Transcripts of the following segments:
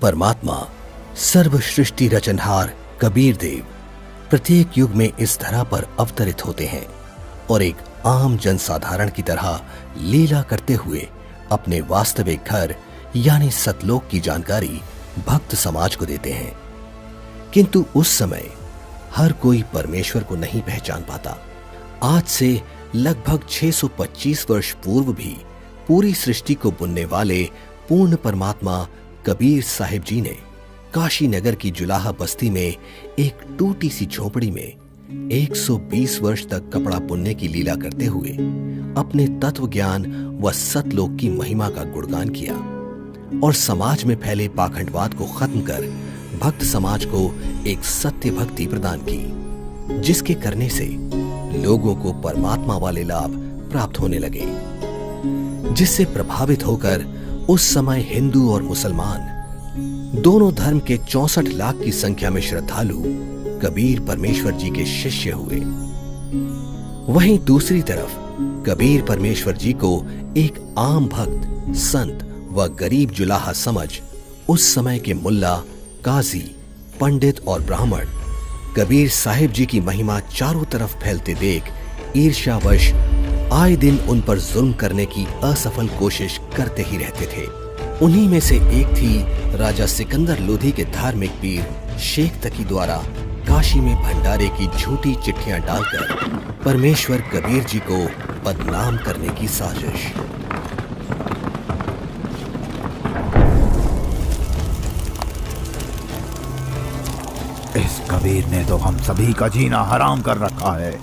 परमात्मा सर्व सृष्टि रचनहार कबीर देव प्रत्येक युग में इस धरा पर अवतरित होते हैं और एक आम जनसाधारण की तरह लीला करते हुए अपने वास्तविक घर यानी सतलोक की जानकारी भक्त समाज को देते हैं। किंतु उस समय हर कोई परमेश्वर को नहीं पहचान पाता। आज से लगभग 625 वर्ष पूर्व भी पूरी सृष्टि को बुनने वाले पूर्ण परमात्मा कबीर साहिब जी ने काशी नगर की जुलाहा बस्ती में एक टूटी सी झोपड़ी में 120 वर्ष तक कपड़ा बुनने की लीला करते हुए अपने तत्व ज्ञान व सतलोक की महिमा का गुणगान किया और समाज में फैले पाखंडवाद को खत्म कर भक्त समाज को एक सत्य भक्ति प्रदान की, जिसके करने से लोगों को परमात्मा वाले लाभ प्राप्त होने लगे, जिससे प्रभावित होकर उस समय हिंदू और मुसलमान दोनों धर्म के 64 लाख की संख्या में श्रद्धालु कबीर परमेश्वर जी के शिष्य हुए। वहीं दूसरी तरफ कबीर परमेश्वर जी को एक आम भक्त, संत व गरीब जुलाहा समझ उस समय के मुल्ला, काजी, पंडित और ब्राह्मण कबीर साहिब जी की महिमा चारों तरफ फैलते देख ईर्ष्यावश आए दिन उन पर जुल्म करने की असफल कोशिश करते ही रहते थे। उन्हीं में से एक थी राजा सिकंदर लोधी के धार्मिक पीर शेख तकी द्वारा काशी में भंडारे की झूठी चिट्ठियां डालकर परमेश्वर कबीर जी को बदनाम करने की साजिश। इस कबीर ने तो हम सभी का जीना हराम कर रखा है।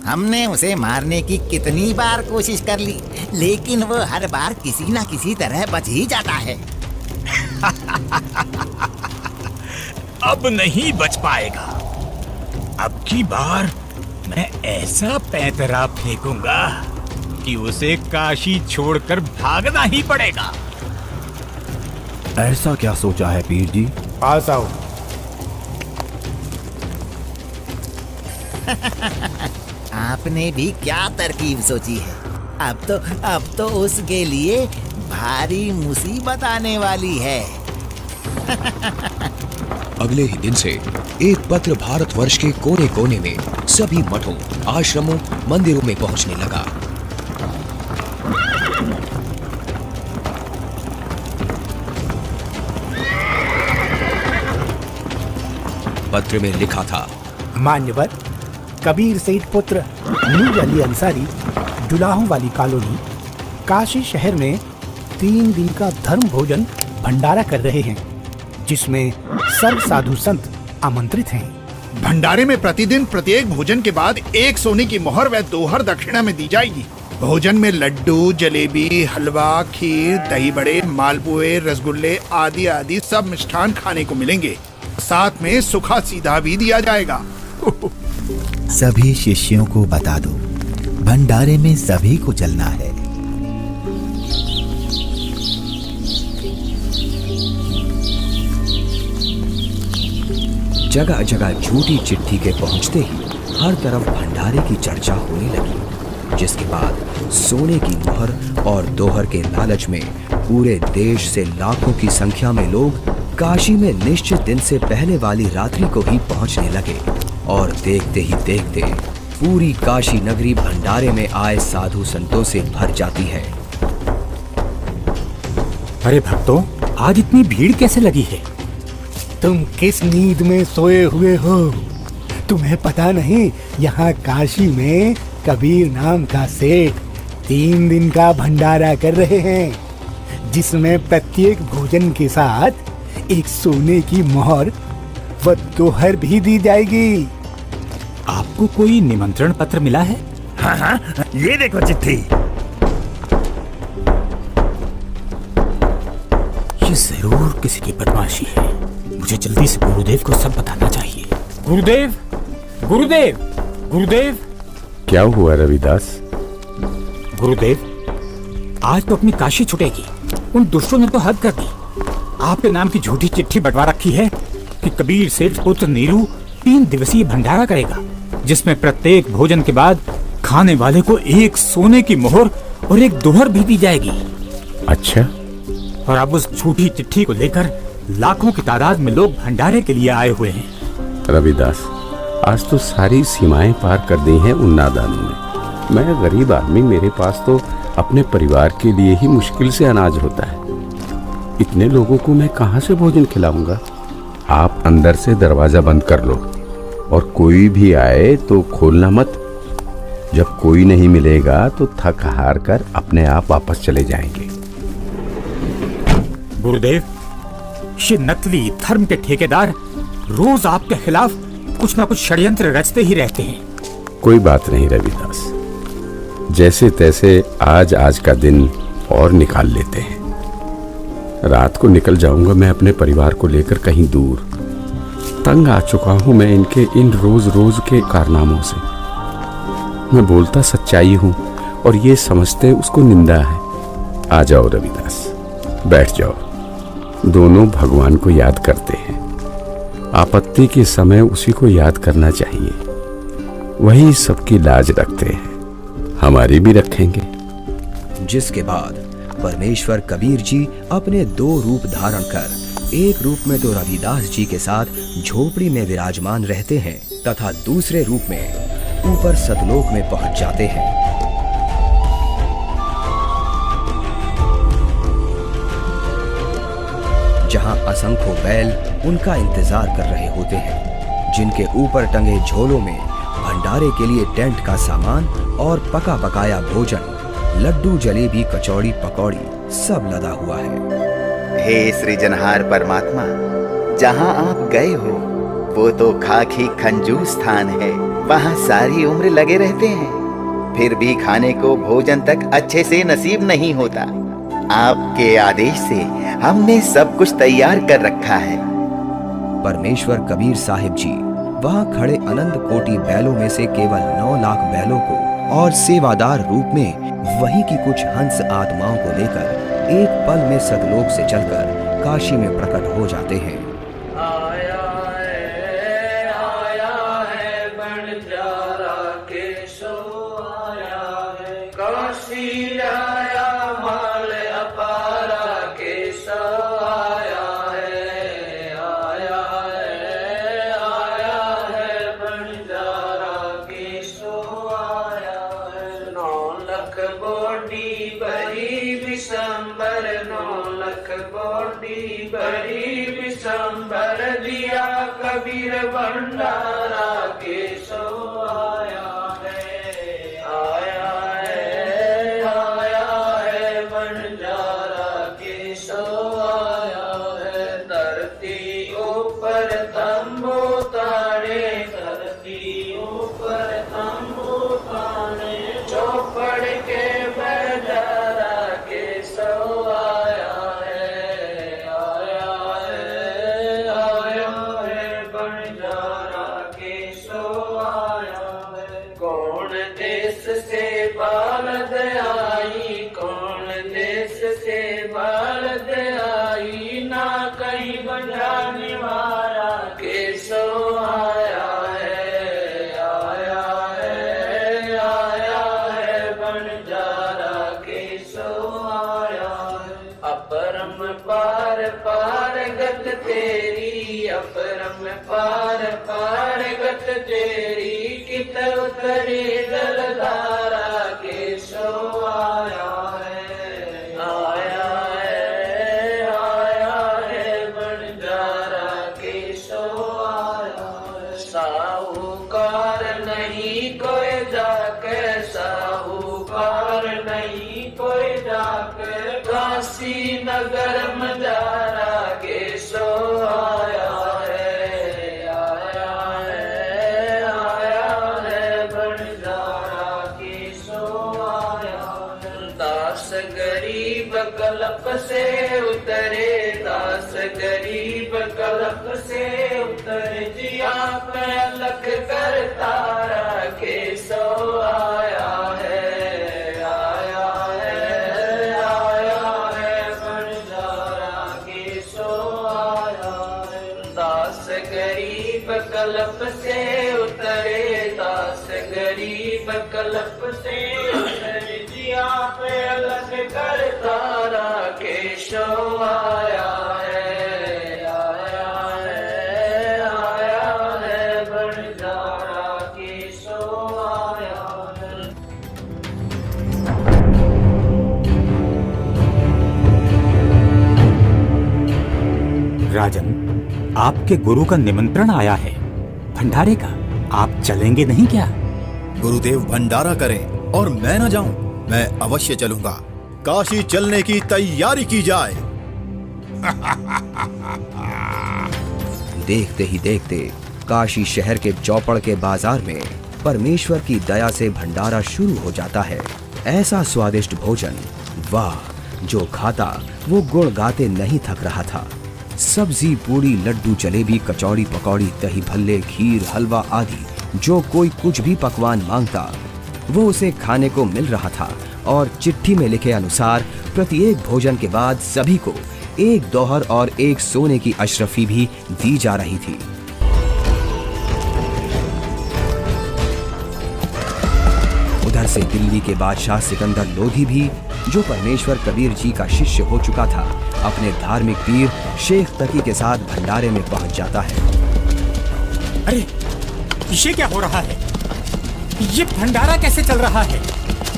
हमने उसे मारने की कितनी बार कोशिश कर ली, लेकिन वो हर बार किसी न किसी तरह बच ही जाता है। अब नहीं बच पाएगा। अब की बार मैं ऐसा पैंतरा फेंकूंगा कि उसे काशी छोड़कर भागना ही पड़ेगा। ऐसा क्या सोचा है पीर जी? पास आओ। आपने भी क्या तरकीब सोची है? अब तो उसके लिए भारी मुसीबत आने वाली है। अगले ही दिन से एक पत्र भारतवर्ष के कोने कोने में सभी मठों, आश्रमों, मंदिरों में पहुंचने लगा। पत्र में लिखा था, मान्यवर कबीर सईद पुत्र नूर अली अंसारी, जुलाहों वाली कॉलोनी, काशी शहर में 3 दिन का धर्म भोजन भंडारा कर रहे हैं, जिसमें सर्व साधु संत आमंत्रित हैं। भंडारे में प्रतिदिन प्रत्येक भोजन के बाद 1 सोने की मोहर व दोहर दक्षिणा में दी जाएगी। भोजन में लड्डू, जलेबी, हलवा, खीर, दही बड़े, मालपुए, रसगुल्ले आदि आदि सब मिष्ठान खाने को मिलेंगे। साथ में सूखा सीधा भी दिया जाएगा। सभी शिष्यों को बता दो, भंडारे में सभी को चलना है। जगह जगह झूठी चिट्ठी के पहुंचते ही हर तरफ भंडारे की चर्चा होने लगी, जिसके बाद सोने की मुहर और दोहर के लालच में पूरे देश से लाखों की संख्या में लोग काशी में निश्चित दिन से पहले वाली रात्रि को ही पहुंचने लगे और देखते ही देखते पूरी काशी नगरी भंडारे में आए साधु संतों से भर जाती है। अरे भक्तों, आज इतनी भीड़ कैसे लगी है? तुम किस नींद में सोए हुए हो? तुम्हें पता नहीं यहाँ काशी में कबीर नाम का सेठ 3 दिन का भंडारा कर रहे हैं, जिसमें प्रत्येक भोजन के साथ एक सोने की मोहर व दोहर भी दी जाएगी। आपको कोई निमंत्रण पत्र मिला है? हाँ, ये देखो चिट्ठी। ये जरूर किसी की बदमाशी है। मुझे जल्दी से गुरुदेव को सब बताना चाहिए। गुरुदेव, गुरुदेव, गुरुदेव। क्या हुआ रविदास? गुरुदेव, आज तो अपनी काशी छुटेगी। उन दुष्टों ने तो हद कर दी। आपके नाम की झूठी चिट्ठी बंटवा रखी है कि कबीर सेठ पुत्र नीरू 3 दिवसीय भंडारा करेगा, जिसमें प्रत्येक भोजन के बाद खाने वाले को 1 सोने की मोहर और 1 दोहर भी दी जाएगी। अच्छा। और अब उस झूठी चिट्ठी को लेकर लाखों की तादाद में लोग भंडारे के लिए आए हुए हैं। रविदास, आज तो सारी सीमाएं पार कर दी हैं उन नादानों ने। मैं गरीब आदमी, मेरे पास तो अपने परिवार के लिए ही मुश्किल से अनाज होता है। इतने लोगों को मैं कहाँ से भोजन खिलाऊंगा? आप अंदर से दरवाजा बंद कर लो और कोई भी आए तो खोलना मत। जब कोई नहीं मिलेगा तो थक हार कर अपने आप वापस चले जाएंगे। गुरुदेव, ये नकली धर्म के ठेकेदार रोज आपके खिलाफ कुछ ना कुछ षड्यंत्र रचते ही रहते हैं। कोई बात नहीं रविदास, जैसे तैसे आज का दिन और निकाल लेते हैं। रात को निकल जाऊंगा मैं अपने परिवार को लेकर कहीं दूर। तंग आ चुका हूं मैं इनके इन रोज रोज के कारनामों से। मैं बोलता सच्चाई हूं और ये समझते उसको निंदा है। आ जाओ रविदास, बैठ जाओ। दोनों भगवान को याद करते हैं। आपत्ति के समय उसी को याद करना चाहिए। वही सबकी लाज रखते हैं, हमारी भी रखेंगे। जिसके बाद परमेश्वर कबीर जी अपने 2 रूप धारण कर एक रूप में तो रविदास जी के साथ झोपड़ी में विराजमान रहते हैं तथा दूसरे रूप में ऊपर सतलोक में पहुंच जाते हैं। जहां असंख्यों बैल उनका इंतजार कर रहे होते हैं, जिनके ऊपर टंगे झोलों में भंडारे के लिए टेंट का सामान और पका पकाया भोजन, लड्डू, जलेबी, कचौड़ी, पकौड़ी सब लदा हुआ है। हे सृजनहार परमात्मा, जहाँ आप गए हो वो तो खाकी खंजूर स्थान है। वहाँ सारी उम्र लगे रहते हैं, फिर भी खाने को भोजन तक अच्छे से नसीब नहीं होता। आपके आदेश से हमने सब कुछ तैयार कर रखा है। परमेश्वर कबीर साहिब जी वहां खड़े अनंत कोटि बैलों में से केवल 9 लाख बैलों को और सेवादार रूप में वहीं की कुछ हंस आत्माओं को लेकर एक पल में सतलोक से चलकर काशी में प्रकट हो जाते हैं। कबीर भंडारा के सो आया है, आया है भंडारा के सो आया है। धरती ऊपर तंबू ताने, धरती ऊपर तंबू ताने, चौपड़ के भंडारा के सो आया है, बालद आई, कौन देश से बालद आई, ना कहीं बजाने वाला के सो आया है, आया है बंजारा के सो आया है। अपरम पार पार गत तेरी, अपरम पार पार गत तेरी, कित उतरी जलधारा के सो आया है, आया है बंजारा के सो आया है। साहूकार नहीं कोई जाके, साहूकार नहीं कोई जाके, काशी नगर मजारा के सो आया है, गरीब कलप से उतरे, दास गरीब कलप से उतरे, जिया पे अलख कर तारा के सो आया है, आया है बंजारा के सो आया है। दास गरीब कलप से उतरे, दास गरीब कलप से उतरे, जिया पे अलग कर तारा के सो आया है, राजन, आपके गुरु का निमंत्रण आया है भंडारे का, आप चलेंगे नहीं क्या? गुरुदेव भंडारा करें और मैं न जाऊं, मैं अवश्य चलूंगा। काशी चलने की तैयारी की जाए। देखते ही देखते काशी शहर के चौपड़ के बाजार में परमेश्वर की दया से भंडारा शुरू हो जाता है। ऐसा स्वादिष्ट भोजन, वाह, जो खाता वो गुण गाते नहीं थक रहा था। सब्जी, पूरी, लड्डू, जलेबी, कचौड़ी, पकौड़ी, दही भल्ले, खीर, हलवा आदि जो कोई कुछ भी पकवान मांगता वो उसे खाने को मिल रहा था। और चिट्ठी में लिखे अनुसार प्रत्येक भोजन के बाद सभी को एक दोहर और एक सोने की अशरफी भी दी जा रही थी। उधर से दिल्ली के बादशाह सिकंदर लोधी भी, जो परमेश्वर कबीर जी का शिष्य हो चुका था, अपने धार्मिक पीर शेख तकी के साथ भंडारे में पहुंच जाता है। अरे, ये क्या हो रहा है? ये भंडारा कैसे चल रहा है?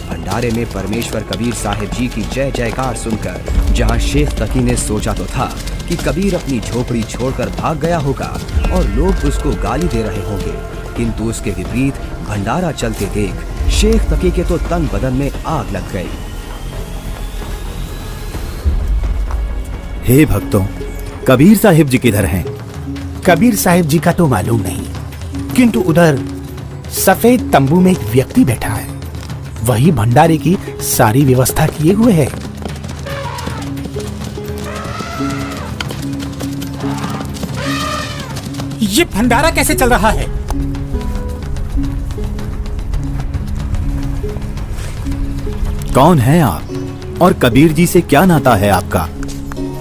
भंडारे में परमेश्वर कबीर साहिब जी की जय जयकार सुनकर जहां शेख तकी ने सोचा तो था कि कबीर अपनी झोपड़ी छोड़कर भाग गया होगा और लोग उसको गाली दे रहे होंगे, किंतु उसके विपरीत भंडारा चलते देख शेख तकी के तो तन बदन में आग लग गई। हे भक्तों, कबीर साहिब जी किधर हैं? कबीर साहिब जी का तो मालूम नहीं, किंतु उधर सफेद तंबू में एक व्यक्ति बैठा है, वही भंडारे की सारी व्यवस्था किए हुए है। ये भंडारा कैसे चल रहा है? कौन है आप और कबीर जी से क्या नाता है आपका?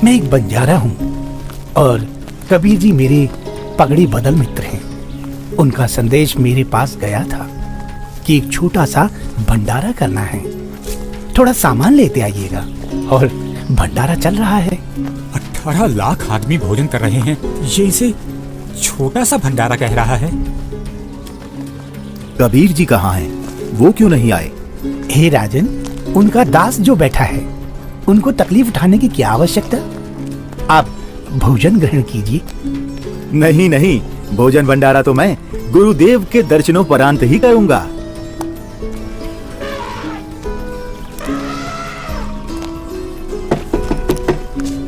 मैं एक बंजारा हूँ और कबीर जी मेरे पगड़ी बदल मित्र हैं। उनका संदेश मेरे पास गया था कि एक छोटा सा भंडारा करना है, थोड़ा सामान लेते आइएगा। और भंडारा चल रहा है। 18 लाख आदमी भोजन कर रहे हैं, ये इसे छोटा सा भंडारा कह रहा है। कबीर जी कहाँ हैं? वो क्यों नहीं आए? हे राजन, उनका दास जो बैठा है, उनको तकलीफ उठाने की क्या आवश्यकता? आप भोजन ग्रहण कीजिए। नहीं नहीं, भोजन भंडारा तो मैं गुरुदेव के दर्शनोपरांत ही करूंगा।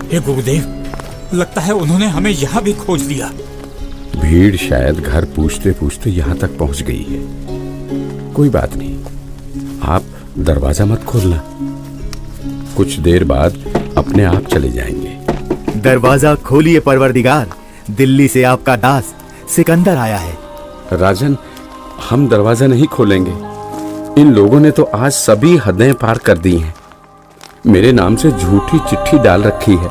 हे गुरुदेव, लगता है उन्होंने हमें यहाँ भी खोज लिया। भीड़ शायद घर पूछते पूछते यहाँ तक पहुँच गई है। कोई बात नहीं, आप दरवाजा मत खोलना, कुछ देर बाद अपने आप चले जाएंगे। दरवाजा खोलिए परवरदिगार, दिल्ली से आपका दास सिकंदर आया है। राजन, हम दरवाजा नहीं खोलेंगे। इन लोगों ने तो आज सभी हदें पार कर दी हैं। मेरे नाम से झूठी चिट्ठी डाल रखी है।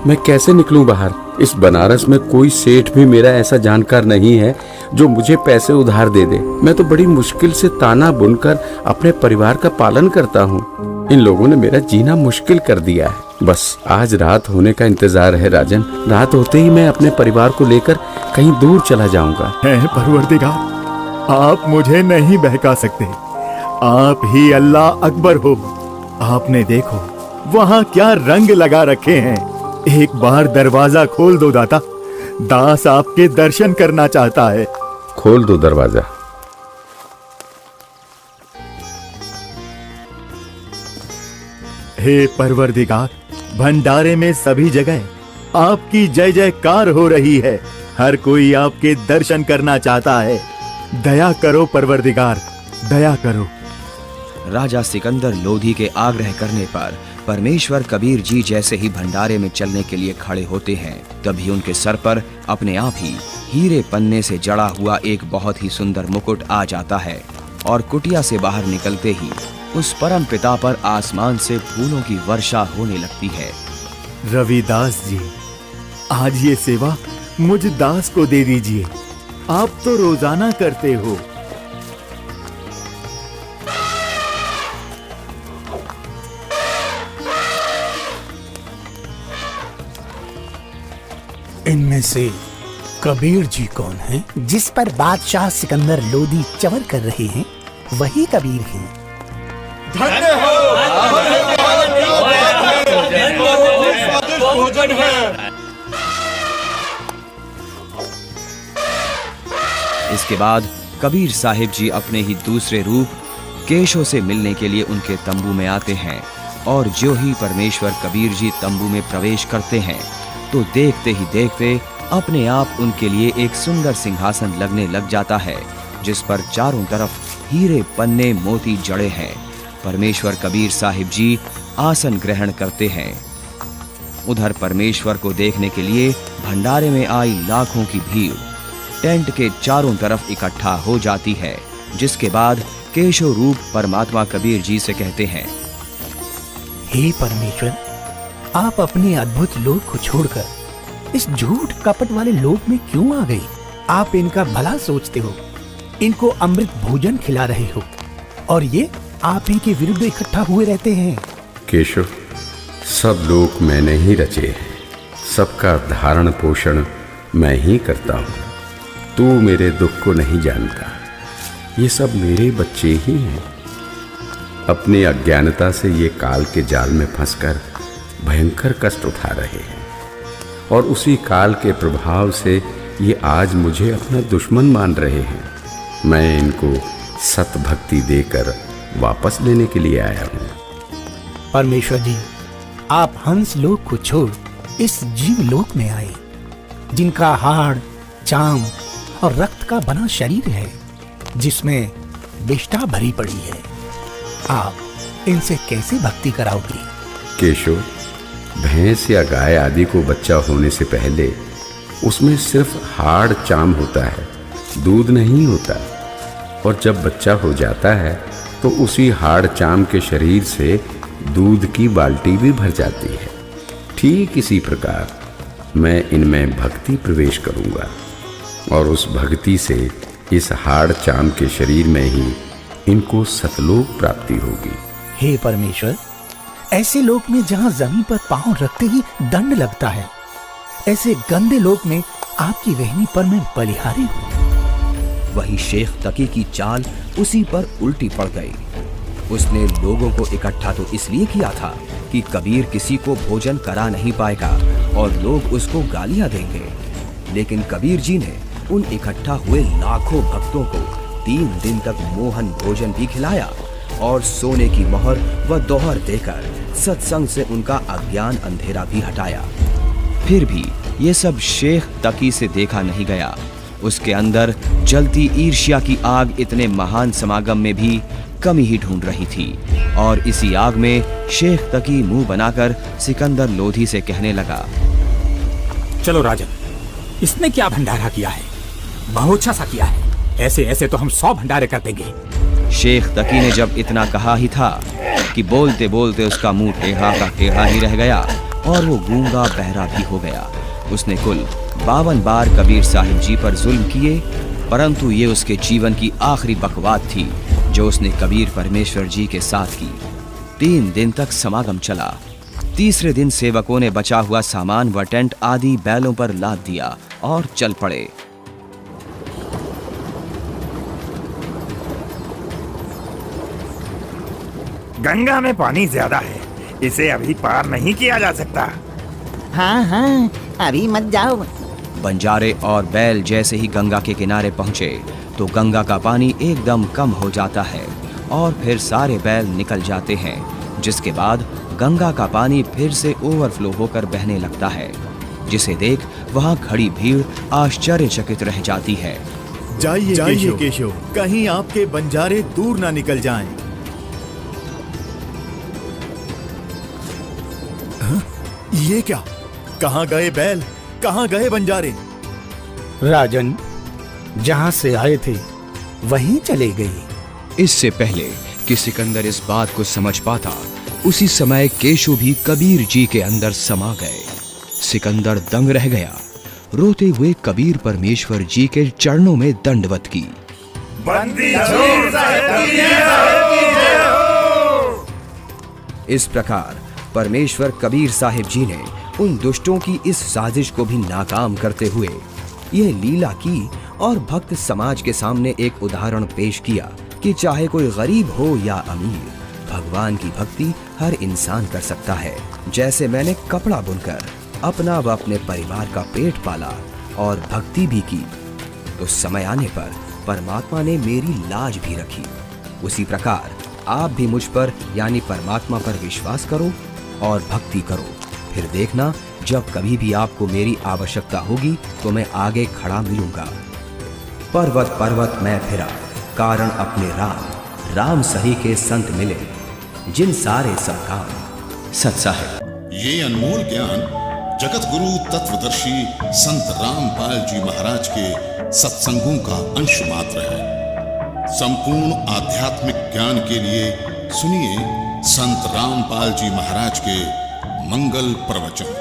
मैं कैसे निकलूं बाहर? इस बनारस में कोई सेठ भी मेरा ऐसा जानकार नहीं है जो मुझे पैसे उधार दे दे। मैं तो बड़ी मुश्किल से ताना बुनकर अपने परिवार का पालन करता हूँ। इन लोगों ने मेरा जीना मुश्किल कर दिया है। बस आज रात होने का इंतजार है राजन। रात होते ही मैं अपने परिवार को लेकर कहीं दूर चला जाऊंगा। है परवरदिगार, आप मुझे नहीं बहका सकते। आप ही अल्लाह अकबर हो। आपने देखो वहाँ क्या रंग लगा रखे हैं। एक बार दरवाजा खोल दो दाता, दास आपके दर्शन करना चाहता है। खोल दो दरवाजा। हे परवरदिगार, भंडारे में सभी जगह आपकी जय जयकार हो रही है। हर कोई आपके दर्शन करना चाहता है। दया करो परवरदिगार, दया करो। राजा सिकंदर लोधी के आग्रह करने पर परमेश्वर कबीर जी जैसे ही भंडारे में चलने के लिए खड़े होते हैं, तभी उनके सर पर अपने आप ही हीरे पन्ने से जड़ा हुआ एक बहुत ही सुंदर मुकुट आ जाता है और कुटिया से बाहर निकलते ही उस परम पिता पर आसमान से फूलों की वर्षा होने लगती है। रविदास जी, आज ये सेवा मुझ दास को दे दीजिए। आप तो रोजाना करते हो। इनमें से कबीर जी कौन है? जिस पर बादशाह सिकंदर लोधी चवर कर रहे हैं, वही कबीर हैं। इसके बाद कबीर साहिब जी अपने ही दूसरे रूप केशव से मिलने के लिए उनके तंबू में आते हैं और जो ही परमेश्वर कबीर जी तंबू में प्रवेश करते हैं तो देखते ही देखते अपने आप उनके लिए एक सुंदर सिंहासन लगने लग जाता है, जिस पर चारों तरफ हीरे पन्ने मोती जड़े हैं। परमेश्वर कबीर साहिब जी आसन ग्रहण करते हैं। उधर परमेश्वर को देखने के लिए भंडारे में आई लाखों की भीड़ टेंट के चारों तरफ इकट्ठा हो जाती है, जिसके बाद केशव रूप परमात्मा कबीर जी से कहते हैं, हे परमेश्वर, आप अपने अद्भुत लोक को छोड़कर इस झूठ कपट वाले लोक में क्यों आ गई? आप इनका भला सोचते हो, इनको अमृत भोजन खिला रहे हो और ये आप ही के विरुद्ध इकट्ठा हुए रहते हैं। केशव, सब लोग मैंने ही रचे, सबका धारण पोषण मैं ही करता हूँ। तू मेरे दुख को नहीं जानता, ये सब मेरे बच्चे ही हैं। अपनी अज्ञानता से ये काल के जाल में फंसकर भयंकर कष्ट उठा रहे हैं और उसी काल के प्रभाव से ये आज मुझे अपना दुश्मन मान रहे हैं। मैं इनको सत भक्ति देकर वापस लेने के लिए आया हूँ। परमेश्वर जी, आप हंस लोक को छोड़ इस जीव लोक में आए, जिनका हाड़, चाम और रक्त का बना शरीर है, जिसमें विष्ठा भरी पड़ी है। आप इनसे कैसे भक्ति कराओगे? केशव, भैंस या गाय आदि को बच्चा होने से पहले उसमें सिर्फ हाड़ चाम होता है, दूध नहीं होता। और जब बच्चा हो जाता है तो उसी हाड़ चाम के शरीर से दूध की बाल्टी भी भर जाती है। ठीक इसी प्रकार मैं इनमें भक्ति प्रवेश करूंगा और उस भक्ति से इस हाड़ चाम के शरीर में ही इनको सतलोक प्राप्ति होगी। हे परमेश्वर, ऐसे लोक में जहाँ जमीन पर पांव रखते ही दंड लगता है, ऐसे गंदे लोक में आपकी रहनी पर मैं बलिहारी हूँ। वही शेख तकी की चाल उसी पर उल्टी पड़ गई। उसने लोगों को इकट्ठा तो इसलिए किया था कि कबीर किसी को भोजन करा नहीं पाएगा और लोग उसको गालियां देंगे, लेकिन कबीर जी ने उन इकट्ठा हुए लाखों भक्तों को 3 दिन तक मोहन भोजन भी खिलाया और सोने की मोहर व दोहर देकर सत्संग से उनका अज्ञान अंधेरा भी हटाया। फिर भी ये सब शेख तकी से देखा नहीं गया। उसके अंदर जलती ईर्ष्या की आग इतने महान समागम में भी कमी ही ढूंढ रही थी और इसी आग में शेख तकी मुंह बनाकर सिकंदर लोधी से कहने लगा, चलो राजन, इसने क्या भंडारा किया है? बहुत अच्छा सा किया है। ऐसे ऐसे तो हम 100 भंडारे कर देंगे। शेख तकी ने जब इतना कहा ही था कि बोलते बोलते उसका मुंह टेढ़ा का टेढ़ा ही रह गया और वो गूंगा बहरा भी हो गया। उसने कुल 52 बार कबीर साहिब जी पर जुल्म किए, परंतु ये उसके जीवन की आखिरी बकवाद थी जो उसने कबीर परमेश्वर जी के साथ की। 3 दिन तक समागम चला। तीसरे दिन सेवकों ने बचा हुआ सामान व टेंट आदि बैलों पर लाद दिया और चल पड़े। गंगा में पानी ज्यादा है, इसे अभी पार नहीं किया जा सकता। हाँ हाँ, अभी मत जाओ। बंजारे और बैल जैसे ही गंगा के किनारे पहुंचे तो गंगा का पानी एकदम कम हो जाता है और फिर सारे बैल निकल जाते हैं, जिसके बाद गंगा का पानी फिर से ओवरफ्लो होकर बहने लगता है, जिसे देख वहां खड़ी भीड़ आश्चर्यचकित रह जाती है। जाइए केशव, कहीं आपके बंजारे दूर ना निकल जाएं। ये क्या? कहाँ गए बैल, कहाँ गए बंजारे? राजन, जहाँ से आए थे वहीं चले गए। इससे पहले कि सिकंदर इस बात को समझ पाता, उसी समय केशव भी कबीर जी के अंदर समा गए। सिकंदर दंग रह गया, रोते हुए कबीर परमेश्वर जी के चरणों में दंडवत की। बंदी इस प्रकार परमेश्वर कबीर साहिब जी ने उन दुष्टों की इस साजिश को भी नाकाम करते हुए यह लीला की और भक्त समाज के सामने एक उदाहरण पेश किया कि चाहे कोई गरीब हो या अमीर, भगवान की भक्ति हर इंसान कर सकता है। जैसे मैंने कपड़ा बुनकर अपना व अपने परिवार का पेट पाला और भक्ति भी की, तो समय आने पर परमात्मा ने मेरी लाज भी रखी। उसी प्रकार आप भी मुझ पर यानी परमात्मा पर विश्वास करो और भक्ति करो। फिर देखना, जब कभी भी आपको मेरी आवश्यकता होगी तो मैं आगे खड़ा मिलूंगा। पर्वत पर्वत मैं फिरा, कारण अपने राम, राम सही के संत मिले, जिन सारे सब काम सत साहिब। ये अनमोल ज्ञान जगत गुरु तत्वदर्शी संत रामपाल जी महाराज के सत्संगों का अंश मात्र है। संपूर्ण आध्यात्मिक ज्ञान के लिए सुनिए संत रामपाल जी महाराज के मंगल प्रवचन।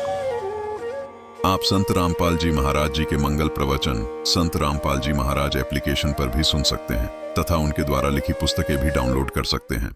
आप संत रामपाल जी महाराज जी के मंगल प्रवचन संत रामपाल जी महाराज एप्लीकेशन पर भी सुन सकते हैं तथा उनके द्वारा लिखी पुस्तकें भी डाउनलोड कर सकते हैं।